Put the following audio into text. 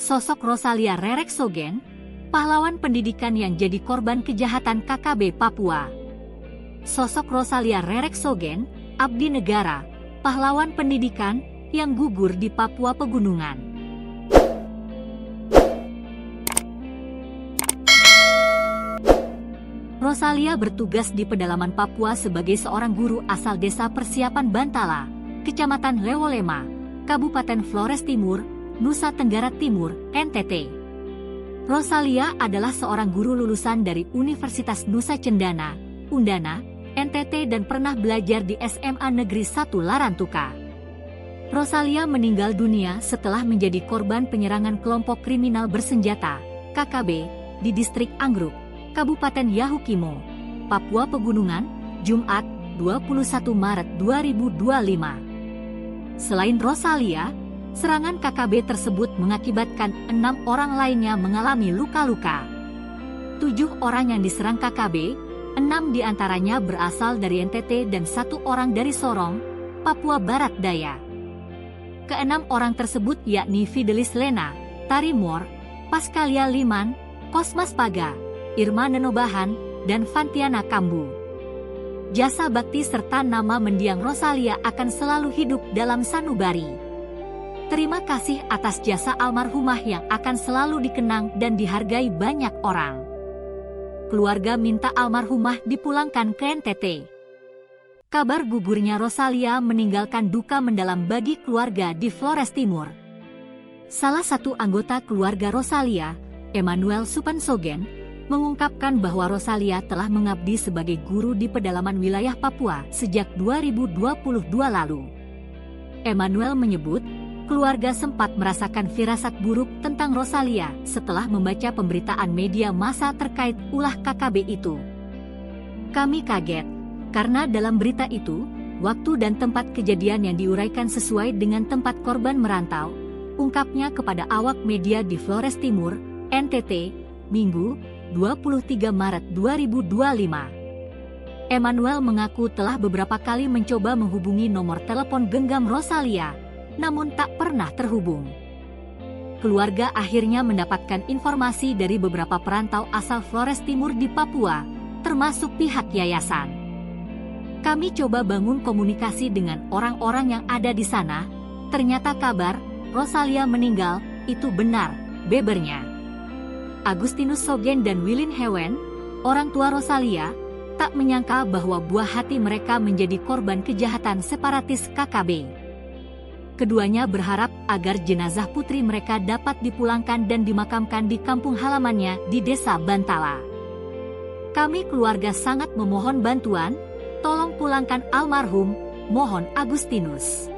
Sosok Rosalia Rereksogen, pahlawan pendidikan yang jadi korban kejahatan KKB Papua. Sosok Rosalia Rereksogen, abdi negara, pahlawan pendidikan yang gugur di Papua Pegunungan. Rosalia bertugas di pedalaman Papua sebagai seorang guru asal Desa Persiapan Bantala, Kecamatan Lewolema, Kabupaten Flores Timur, Nusa Tenggara Timur, NTT. Rosalia adalah seorang guru lulusan dari Universitas Nusa Cendana, Undana, NTT dan pernah belajar di SMA Negeri 1 Larantuka. Rosalia meninggal dunia setelah menjadi korban penyerangan kelompok kriminal bersenjata, KKB, di distrik Anggruk, Kabupaten Yahukimo, Papua Pegunungan, Jumat, 21 Maret 2025. Selain Rosalia, serangan KKB tersebut mengakibatkan 6 orang lainnya mengalami luka-luka. 7 orang yang diserang KKB, 6 diantaranya berasal dari NTT dan 1 orang dari Sorong, Papua Barat Daya. Ke-6 orang tersebut yakni Fidelis Lena, Tarimor, Paskalia Liman, Kosmas Paga, Irma Nenobahan, dan Fantiana Kambu. Jasa bakti serta nama mendiang Rosalia akan selalu hidup dalam sanubari. Terima kasih atas jasa almarhumah yang akan selalu dikenang dan dihargai banyak orang. Keluarga minta almarhumah dipulangkan ke NTT. Kabar gugurnya Rosalia meninggalkan duka mendalam bagi keluarga di Flores Timur. Salah satu anggota keluarga Rosalia, Emmanuel Supansogen, mengungkapkan bahwa Rosalia telah mengabdi sebagai guru di pedalaman wilayah Papua sejak 2022 lalu. Emmanuel menyebut, keluarga sempat merasakan firasat buruk tentang Rosalia setelah membaca pemberitaan media massa terkait ulah KKB itu. Kami kaget, karena dalam berita itu, waktu dan tempat kejadian yang diuraikan sesuai dengan tempat korban merantau, ungkapnya kepada awak media di Flores Timur, NTT, Minggu, 23 Maret 2025. Emmanuel mengaku telah beberapa kali mencoba menghubungi nomor telepon genggam Rosalia, namun tak pernah terhubung. Keluarga akhirnya mendapatkan informasi dari beberapa perantau asal Flores Timur di Papua, termasuk pihak yayasan. Kami coba bangun komunikasi dengan orang-orang yang ada di sana, ternyata kabar Rosalia meninggal itu benar, bebernya. Agustinus Sogen dan Wilin Hewen, orang tua Rosalia, tak menyangka bahwa buah hati mereka menjadi korban kejahatan separatis KKB. Keduanya berharap agar jenazah putri mereka dapat dipulangkan dan dimakamkan di kampung halamannya di Desa Bantala. Kami keluarga sangat memohon bantuan, tolong pulangkan almarhum, mohon Agustinus.